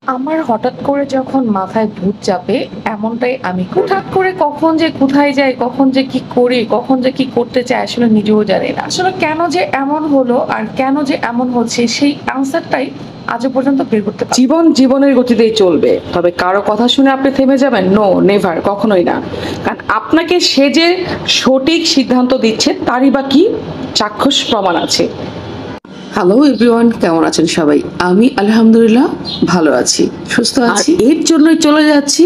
আমার হঠাৎ করে যখন মাথায় ভূত চাপে এমনটাই আমি হঠাৎ করে কখন যে কোথায় যাই, কখন যে কি করি, কখন যে কি করতে চাই আসলে নিজেও জানি না। আসলে কেন যে এমন হলো আর কেন যে এমন হচ্ছে সেই আনসারটাই আজও পর্যন্ত বের করতে পারি। জীবন জীবনের গতিতেই চলবে, তবে কারো কথা শুনে আপনি থেমে যাবেন? নো, নেভার, কখনোই না। কারণ আপনাকে সে যে সঠিক সিদ্ধান্ত দিচ্ছে তারই বা কি চাক্ষুষ প্রমাণ আছে। হ্যালো এভরিওয়ান, কেমন আছেন সবাই? আমি আলহামদুলিল্লাহ ভালো আছি, সুস্থ আছি। এর জন্যই চলে যাচ্ছি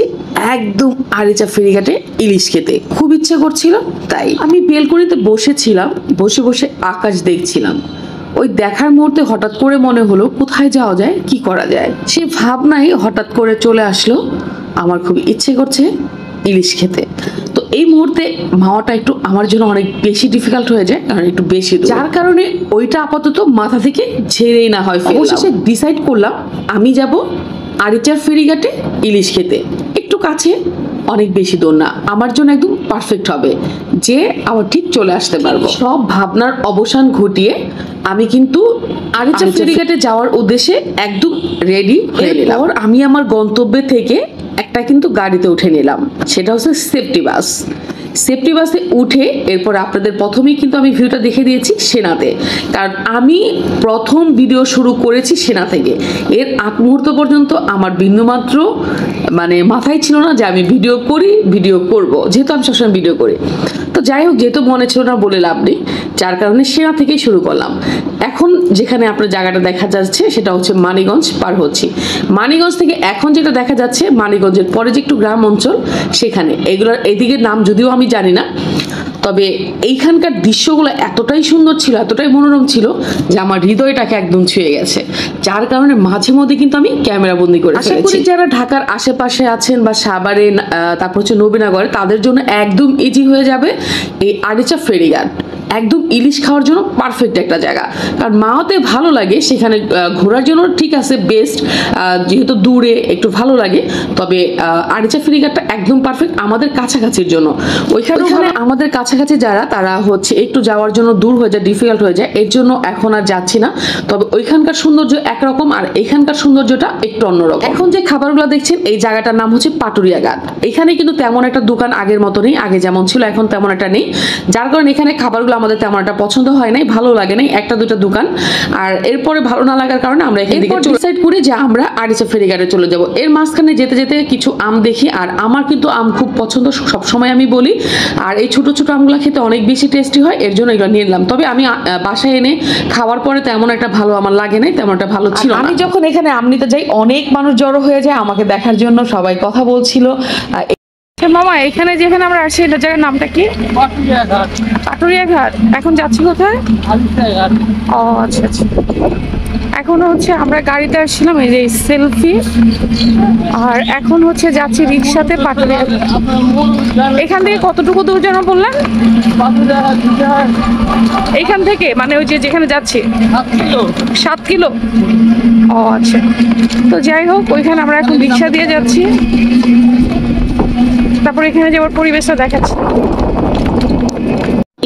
একদম আরিচা ফেরিঘাটে ইলিশ খেতে। খুব ইচ্ছা করছিল, তাই আমি বেলকনিতে বসেছিলাম, বসে বসে আকাশ দেখছিলাম। ওই দেখার মুহূর্তে হঠাৎ করে মনে হলো কোথায় যাওয়া যায়, কি করা যায়। সে ভাবনাই হঠাৎ করে চলে আসলো আমার খুব ইচ্ছে করছে ইলিশ খেতে। তো এই মুহূর্তে মাওয়াটা একটু আমার জন্য অনেক বেশি ডিফিকাল্ট হয়ে যায়, কারণ একটু বেশি দূর। যার কারণে ওইটা আপাতত মাথা থেকে ঝেড়েই না হয়। অবশেষে ডিসাইড করলাম আমি যাব আরিচার ফেরিঘাটে ইলিশ খেতে। একটু কাছে, অনেক বেশি দূর না, আমার জন্য একদম পারফেক্ট হবে যে আবার ঠিক চলে আসতে পারবো। সব ভাবনার অবসান ঘটিয়ে আমি কিন্তু আরিচা ফেরিঘাটে যাওয়ার উদ্দেশ্যে একদম রেডি হয়ে নিলাম। আর আমি আমার গন্তব্যে থেকে একটা কিন্তু গাড়িতে উঠে নিলাম, সেটা হচ্ছে সেফটি বাস। সেফটি বাসে উঠে এরপর আপনাদের প্রথমেই কিন্তু আমি ভিউটা দেখে দিয়েছি সেনাতে, কারণ আমি প্রথম ভিডিও শুরু করেছি সেনা থেকে। এর আগ মুহূর্ত পর্যন্ত আমার বিন্দুমাত্র মানে মাথায় ছিল না যে আমি ভিডিও করি, ভিডিও করব, যেহেতু আমি সবসময় ভিডিও করি। তো যাই হোক, যেহেতু মনে ছিল না বলে লাভ নেই, যার কারণে সেনা থেকেই শুরু করলাম। এখন যেখানে আপনার জায়গাটা দেখা যাচ্ছে সেটা হচ্ছে মানিকগঞ্জ পার হচ্ছি। মানিকগঞ্জ থেকে এখন যেটা দেখা যাচ্ছে মানিকগঞ্জের পরে যে একটু গ্রাম অঞ্চল, সেখানে এগুলোর এদিকের নাম যদিও আমি জানি না, তবে এইখানকার দৃশ্যগুলো এতটাই সুন্দর ছিল, এতটাই মনোরম ছিল যে আমার হৃদয়টাকে একদম ছুঁয়ে গেছে। যার কারণে মাঝে মধ্যে কিন্তু আমি ক্যামেরা বন্দি করে ফেলেছি। যারা ঢাকার আশেপাশে আছেন বা সাভারে, তারপর হচ্ছে নবীনগরে, তাদের জন্য একদম ইজি হয়ে যাবে এই আরিচা ফেরিঘাট। একদম ইলিশ খাওয়ার জন্য পারফেক্ট একটা জায়গা। কারণ মাওয়াতে ভালো লাগে, সেখানে ঘোরার জন্য ঠিক আছে, বেস্ট, যেহেতু দূরে একটু ভালো লাগে। তবে আরিচা ফেরিঘাটটা একদম পারফেক্ট আমাদের কাছাকাছির জন্য। ওইখানে আমাদের কাছাকাছি যারা, তারা হচ্ছে একটু যাওয়ার জন্য দূর হয়ে যায়, ডিফিকাল্ট হয়ে যায়, এর জন্য এখন আর যাচ্ছি না। তবে ওইখানকার সৌন্দর্য একরকম আর এখানকার সৌন্দর্যটা একটু অন্যরকম। এখন যে খাবারগুলো দেখছেন এই জায়গাটার নাম হচ্ছে পাটুরিয়া ঘাট। এখানে কিন্তু তেমন একটা দোকান আগের মতো নেই, আগে যেমন ছিল এখন তেমন একটা নেই। যার কারণে এখানে খাবারগুলো আমাদের তেমন একটা পছন্দ হয় নাই, ভালো লাগে নাই, একটা দুটো দোকান। আর এরপরে ভালো না লাগার কারণে আমরা এখান থেকে ডিসাইড করি যে আমরা আরিচা ফেরিঘাটে চলে যাব। এর মাঝখানে যেতে যেতে কিছু আম দেখি, আর আমার কিন্তু আম খুব পছন্দ, সবসময় আমি বলি। আর এই ছোট ছোট আমগুলো খেতে অনেক বেশি টেস্টি হয়, এর জন্য এগুলো নিয়ে নিলাম। তবে আমি বাসায় এনে খাওয়ার পরে তেমন একটা ভালো আমার লাগে নাই, তেমন একটা ভালো ছিল। আমি যখন এখানে আম নিতে যাই অনেক মানুষ জড়ো হয়ে যায় আমাকে দেখার জন্য, সবাই কথা বলছিল। মামা এখানে যেখানে আমরা আসছি এটা জায়গার নামটা কি? পাটুরিয়া ঘাট। এখন যাচ্ছি কোথায়? ও আচ্ছা আচ্ছা। এখন হচ্ছে আমরা গাড়িতে আসছিলাম, এই যে সেলফি, আর এখন হচ্ছে যাচ্ছি রিক্সাতে পাটুরিয়া। এখান থেকে কতটুকু দূর যেন বললেন? এখান থেকে মানে ওই যে যেখানে যাচ্ছি 7 কিলো। ও আচ্ছা। তো যাই হোক, ওইখানে আমরা এখন রিক্সা দিয়ে যাচ্ছি। তারপর এখানে যে পরিবেশটা দেখাচ্ছি।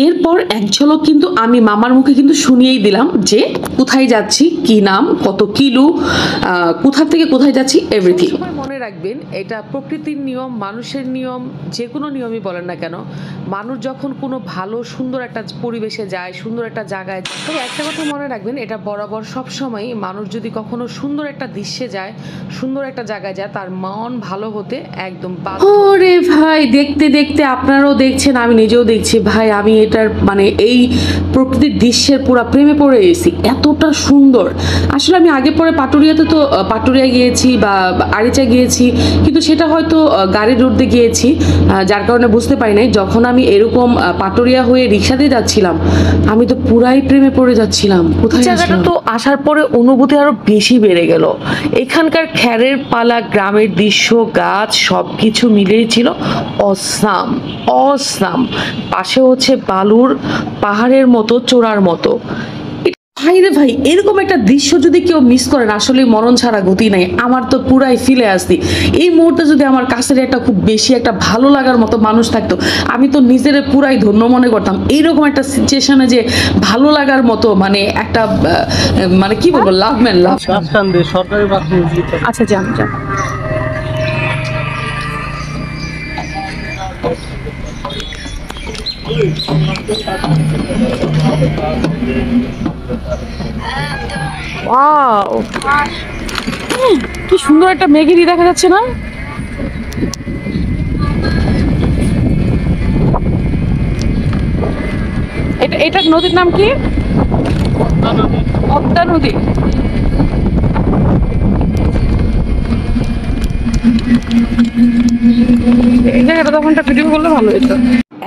এরপর এক ঝলক কিন্তু আমি মামার মুখে কিন্তু শুনিয়েই দিলাম যে কোথায় যাচ্ছি, কি নাম, কত কিলো, কোথা থেকে কোথায় যাচ্ছি, এভরিথিং। মনে রাখবেন, এটা প্রকৃতির নিয়ম, মানুষের নিয়ম, যে কোনো নিয়মই বলেন না কেন, মানুষ যখন কোনো ভালো সুন্দর একটা পরিবেশে যায়, সুন্দর একটা জায়গায় যায়, তবে একটা কথা মনে রাখবেন, এটা বরাবর সবসময় মানুষ যদি কখনো সুন্দর একটা দৃশ্যে যায়, সুন্দর একটা জায়গায় যায়, তার মন ভালো হতে একদম বাধ্য। ওরে ভাই, দেখতে দেখতে আপনারাও দেখছেন, আমি নিজেও দেখছি ভাই, আমি এটার মানে এই প্রকৃতির দৃশ্যের পুরো প্রেমে পড়ে গেছি, এতটা সুন্দর। আসলে আমি আগে পরে পাটুরিয়াতে তো পাটুরিয়া গিয়েছি বা আরিচা গিয়েছি, কিন্তু সেটা হয়তো গাড়ির রোড দিয়ে গিয়েছি, যার কারণে বুঝতে পারি নাই। যখন আমি এরকম পাটুরিয়া হয়ে রিক্সা দিয়ে যাচ্ছিলাম, আমি তো পুরাই প্রেমে পড়ে যাচ্ছিলাম। কোথায় জায়গাটা তো আসার পরে অনুভূতি আরো বেশি বেড়ে গেল। এখানকার খ্যারের পালা, গ্রামের দৃশ্য, গাছ, সবকিছু মিলেই ছিল অসাম অসাম। পাশে হচ্ছে বালুর পাহাড়ের মতো, চূড়ার মতো। ভাই রে ভাই, এরকম একটা দৃশ্য যদি কেউ মিস করেন, আসলে মরণ ছাড়া গতি নাই। আমার তো পুরাই ফিলে আসছি। এই মুহূর্তে যদি আমার কাছের একটা খুব বেশি একটা ভালো লাগার মতো মানুষ থাকতো, আমি তো নিজের পুরাই ধন্য মনে করতাম। এইরকম একটা সিচুয়েশনে যে ভালো লাগার মতো মানে একটা মানে কি বলবো, লাভ ম্যান লাভ। সরকারি আচ্ছা যান যান। ওয়াও, কি সুন্দর একটা মেঘেরই দেখা যাচ্ছে না? এটার নদীর নাম কি? পদ্মা নদী। এই জায়গাটা তখন একটা ভিডিও করলে ভালো হতো।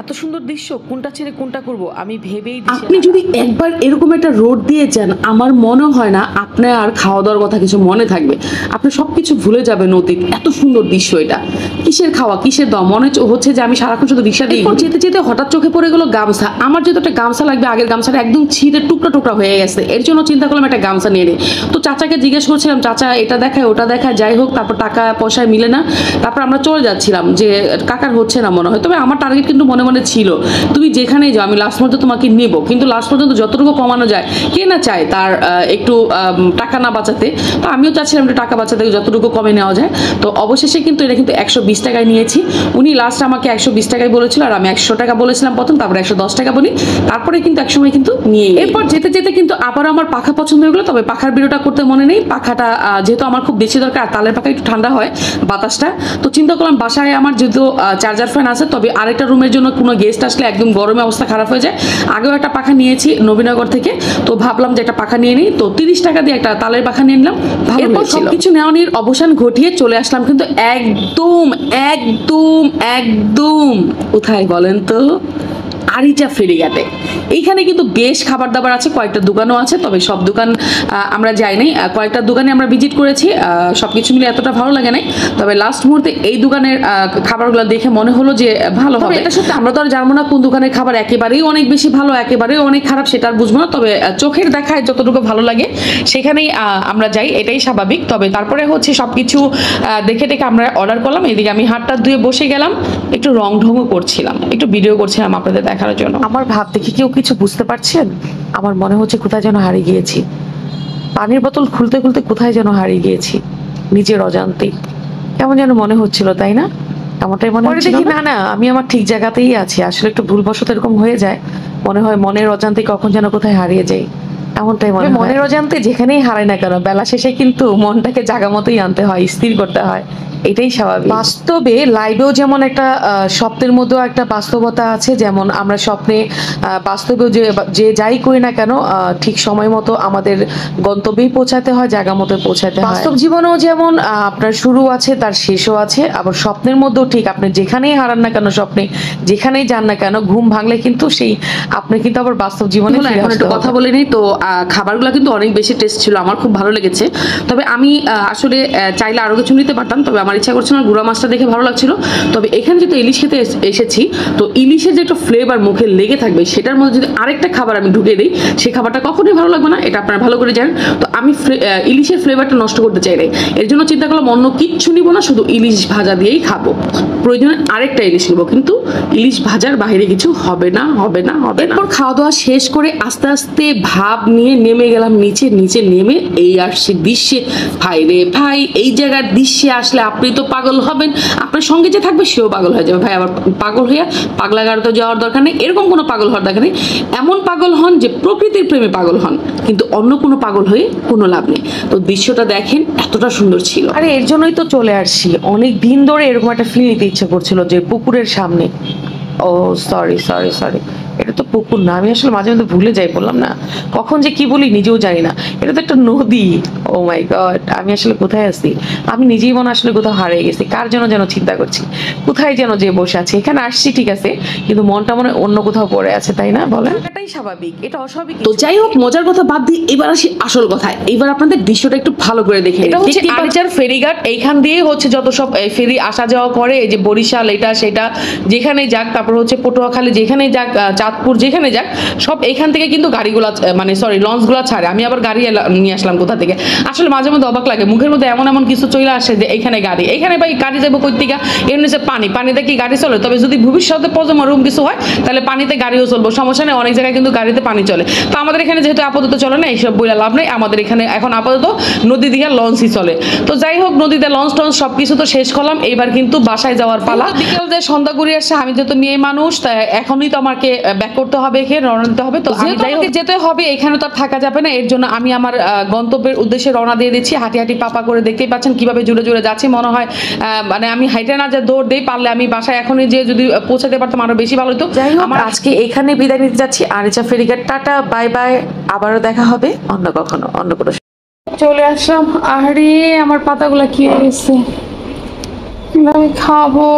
এত সুন্দর দৃশ্য, কোনটা ছেড়ে কোনটা করব আমি ভেবেই। আপনি যদি একবার এরকম একটা রোড দিয়ে যান, আমার মনে হয় না আপনার আর খাওয়া দাওয়ার কথা কিছু মনে থাকবে। আপনি সবকিছু ভুলে যাবেন অতীত। এত সুন্দর দৃশ্য এটা। কিসের খাওয়া কিসের দাম, মনে হচ্ছে যে আমি সারাক্ষণ শুধু রিক্সা দিয়ে যেতে যেতে হঠাৎ চোখে পড়ে গেলো গামছা। আমার যেহেতু একটা গামছা লাগবে, আগের গামছাটা একদম ছিঁড়ে টুকরা টুকরা হয়ে গেছে, এর জন্য চিন্তা করলাম একটা গামছা নিয়ে নিই। তো চাচাকে জিজ্ঞেস করছিলাম, চাচা এটা দেখায় ওটা দেখায়, যাই হোক, তারপর টাকা পয়সায় মিলে না। তারপর আমরা চলে যাচ্ছিলাম যে কাকার হচ্ছে না মনে হয়, তবে আমার টার্গেট কিন্তু মনে মনে ছিল তুমি যেখানেই যাও আমি লাস্ট পর্যন্ত তোমাকে নেবো, কিন্তু লাস্ট পর্যন্ত যতটুকু কমানো যায়, কে না চায় তার একটু টাকা না বাঁচাতে। তো আমিও চাচ্ছিলাম একটু টাকা বাঁচাতে, যতটুকু কমে নেওয়া যায়। তো অবশেষে কিন্তু এটা কিন্তু 120 টাকায় নিয়েছি। উনি লাস্ট আমাকে 120 টাকায় বলেছিল, আর আমি 100 টাকা বলেছিলাম প্রথম, তারপরে 110 টাকা বলি, তারপরে কিন্তু একসময় কিন্তু নিয়ে। এরপর যেতে যেতে কিন্তু আবার আমার পাখা পছন্দ হয়ে গেলো, তবে পাখার ভিডিওটা করতে মনে নেই। পাখাটা যেহেতু আমার খুব বেশি দরকার, তালের পাখা একটু ঠান্ডা হয় বাতাসটা, তো চিন্তা করলাম বাসায় আমার যেহেতু চার্জার ফ্যান আছে, তবে আরেকটা রুমের জন্য কোনো গেস্ট আসলে একদম গরমে অবস্থা খারাপ হয়ে যায়। আগেও একটা পাখা নিয়েছি নবীনগর থেকে, তো ভাবলাম যে একটা পাখা নিয়ে নিই, তো 30 টাকা দিয়ে একটা তালের পাখা নিয়ে নিলাম। এরপর সবকিছু নেওয়ানির অবসান ঘটিয়ে চলে আসলাম কিন্তু একদম একদম একদম কোথায় বলেন তো, আরিচা ফেরিঘাটে। এইখানে কিন্তু বেশ খাবার দাবার আছে, কয়েকটা দোকানও আছে, তবে সব দোকান আমরা যাই নাই। কয়েকটা দোকানে আমরা ভিজিট করেছি, সবকিছু মিলে এতটা ভালো লাগে নাই। তবে লাস্ট মুহূর্তে এই দোকানের খাবারগুলো দেখে মনে হলো যে ভালো হবে। এটা সত্যি, আমরা তো আর জানবো না কোন দোকানের খাবার একেবারেই অনেক বেশি ভালো একেবারেই অনেক খারাপ, সেটা আর বুঝবো না। তবে চোখের দেখায় যতটুকু ভালো লাগে সেখানেই আমরা যাই, এটাই স্বাভাবিক। তবে তারপরে হচ্ছে সবকিছু দেখে দেখে আমরা অর্ডার করলাম। এদিকে আমি হাতটা ধুয়ে বসে গেলাম, একটু রং ঢঙও করছিলাম, একটু ভিডিও করছিলাম আপনাদের দেখার জন্য। আমার ভাব দেখে কেউ কিছু বুঝতে পারছেন? আমার মনে হচ্ছে কোথায় যেন হারিয়ে গিয়েছি। পানির বোতল খুলতে খুলতে কোথায় যেন হারিয়ে গিয়েছি নিজের অজান্তেই। কেমন যেন মনে হচ্ছিল, তাই না? এমনটাই মনে হচ্ছিল। দেখি না না, আমি আমার ঠিক জায়গাতেই আছি। আসলে একটু ভুলবশত এরকম হয়ে যায়, মনে হয় মনের অজান্তে কখন যেন কোথায় হারিয়ে যাই, এমনটাই মনে হয়। মনের অজান্তে যেখানেই হারাই না কেন, বেলা শেষে কিন্তু মনটাকে জায়গা মতোই আনতে হয়, স্থির করতে হয়, এটাই স্বাভাবিক। বাস্তবে লাইভেও যেমন একটা স্বপ্নের মধ্যেও একটা বাস্তবতা আছে, যেমন আমরা স্বপ্নে বাস্তবেও যে যাই করি না কেন ঠিক সময় মতো আমাদের গন্তব্যেই পৌঁছাতে হয়, জায়গা মতো পৌঁছাতে হয়। বাস্তব জীবনেও যেমন আপনার শুরু আছে তার শেষও আছে, আবার স্বপ্নের মধ্যেও ঠিক আপনি যেখানেই হারান না কেন, স্বপ্নে যেখানেই যান না কেন, ঘুম ভাঙলে কিন্তু সেই আপনি কিন্তু আবার বাস্তব জীবনে একটু কথা বলে নিই। তো খাবারগুলো কিন্তু অনেক বেশি টেস্ট ছিল, আমার খুব ভালো লেগেছে। তবে আমি আসলে চাইলে আরো কিছু নিতে পারতাম, তবে আমার ইচ্ছা করছে না, গুঁড়া মাছটা দেখে ভালো লাগছিল। তবে এখানে যেহেতু ইলিশ খেতে এসেছি, তো ইলিশের যে একটা ফ্লেভার মুখে লেগে থাকবে, সেটার মধ্যে যদি আরেকটা খাবার আমি ঢুকিয়ে দিই, সেই খাবারটা কখনোই ভালো লাগবে না, এটা আপনারা ভালো করে জানেন। তো আমি ইলিশের ফ্লেভারটা নষ্ট করতে চাই না, এর জন্য চিন্তা করলাম অন্য কিচ্ছু নিব না, শুধু ইলিশ ভাজা দিয়েই খাবো। প্রয়োজনে আরেকটা ইলিশ নিব, কিন্তু ইলিশ ভাজার বাইরে কিছু হবে না, হবে না, হবে না। এরপর খাওয়া দাওয়া শেষ করে আস্তে আস্তে ভাব নিয়ে নেমে গেলাম নিচে। নিচে নেমে এই আসছে দৃশ্যে, ভাই রে ভাই, এই জায়গার দৃশ্যে আসলে আপনি তো পাগল হবেন, আপনার সঙ্গে যে থাকবে সেও পাগল হয়ে যাবে। ভাই আবার পাগল হইয়া পাগলা গাড়িতে যাওয়ার দরকার নেই, এরকম কোনো পাগল হওয়ার দরকার নেই। এমন পাগল হন যে প্রকৃতির প্রেমে পাগল হন, কিন্তু অন্য কোনো পাগল হয়ে কোনো লাভ নেই। তো দৃশ্যটা দেখেন, এতটা সুন্দর ছিল। আরে এর জন্যই তো চলে আসছি, অনেক দিন ধরে এরকম একটা ফিল নিতে ইচ্ছে করছিল যে পুকুরের সামনে। ও সরি সরি সরি, এটা তো পুকুর না, আমি আসলে মাঝে মধ্যে ভুলে যাই, বললাম না কখন যে কি বলি নিজেও জানি না। এটা তো একটা নদী। ও মাই গড, আমি আসলে কোথায় আছি? আমি নিজেই মনে আসলে কোথাও হারিয়ে গেছি, কার জন্য যেন চিন্তা করছি, কোথায় যেন যে বসে আছি। এখানে আসছি ঠিক আছে, কিন্তু মনটা মনে অন্য কোথাও পড়ে আছে, তাই না বলেন? থাকাটাই স্বাভাবিক, এটা অস্বাভাবিক। তো যাই হোক, মজার কথা বাদ দিয়ে এবার আসি আসল কথায়। এবার আপনাদের দৃশ্যটা একটু ভালো করে দেখে। এটা হচ্ছে আরিচার ফেরিঘাট। এইখান দিয়ে হচ্ছে যত সব ফেরি আসা যাওয়া করে, এই যে বরিশাল এটা সেটা যেখানেই যাক, তারপর হচ্ছে পটুয়াখালী যেখানেই যাক, চাঁদপুর যেখানে যাক, সব এইখান থেকে কিন্তু গাড়িগুলো মানে সরি লঞ্চগুলো ছাড়ে। আমি আবার গাড়ি নিয়ে আসলাম কোথা থেকে, আসলে মাঝে মধ্যে অবাক লাগে, মুখের মধ্যে এমন এমন কিছু চলে আসে যে এইখানে গাড়ি, এইখানে ভাই গাড়ি যাবো কই থেকে, এমনি যে পানিতে কি গাড়ি চলে? তবে যদি ভবিষ্যতে প্রজন্ম রুম কিছু হয় তাহলে পানিতে গাড়িও চলবো, সমস্যা নেই, অনেক জায়গায় কিন্তু গাড়িতে পানি চলে। তো আমাদের এখানে যেহেতু আপাতত চলে না, এইসব বইলা লাভ নেই, আমাদের এখানে এখন আপাতত নদী দিয়ে লঞ্চই চলে। তো যাই হোক, নদীতে লঞ্চ টঞ্চ সবকিছু তো শেষ করলাম, এইবার কিন্তু বাসায় যাওয়ার পালা। বিকেল যে সন্ধ্যা ঘুরে আসছে, আমি যেহেতু মেয়ে মানুষ তাই এখনই তো আমাকে ব্যাক করতে হবে, এখানে রওনা দিতে হবে। তো যাই হোক যেতে হবে, এখানে তো আর থাকা যাবে না, এর জন্য আমি আমার গন্তব্যের উদ্দেশ্যে রওনা দিয়ে দিচ্ছি। হাঁটি হাঁটি পাপা করে, দেখতেই পাচ্ছেন কিভাবে জুড়ে জুড়ে যাচ্ছি। মনে হয় মানে আমি হাইটে না যে দৌড় দিই, পারলে আমি বাসায় এখনই যে যদি পৌঁছাতে পারতাম আরো বেশি ভালো হতো। যাই হোক, আমার আজকে এখানে বিদায় নিতে যাচ্ছি। আরিচা ফেরিঘাট, টাটা, বাই বাই, আবারও দেখা হবে অন্য কখনো অন্য কোনো। চলে আসলাম। আরে আমার পাতাগুলো কি হয়ে গেছে, আমি খাবো।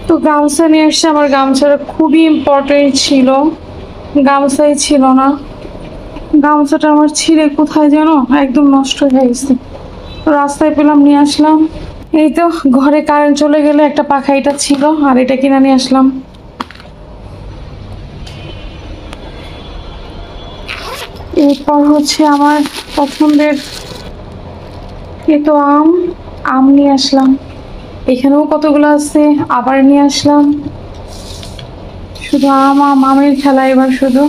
তো গামছা নিয়ে এসছে, আমার গামছাটা খুবই ইম্পর্টেন্ট ছিল, গামছাই ছিল না। গামছাটা আমার ছিঁড়ে কোথায় যেন একদম নষ্ট হয়ে গেছে, রাস্তায় পেলাম, নিয়ে আসলাম। এই তো ঘরে কারেন্ট চলে গেলে একটা পাখা এটা ছিল, আর এটা কিনে নিয়ে আসলাম। এরপর হচ্ছে আমার পছন্দের এ তো আম নিয়ে আসলাম, এখানেও কতগুলো আছে, আবার নিয়ে আসলাম। শুধু আমের খেলা এবার শুধু।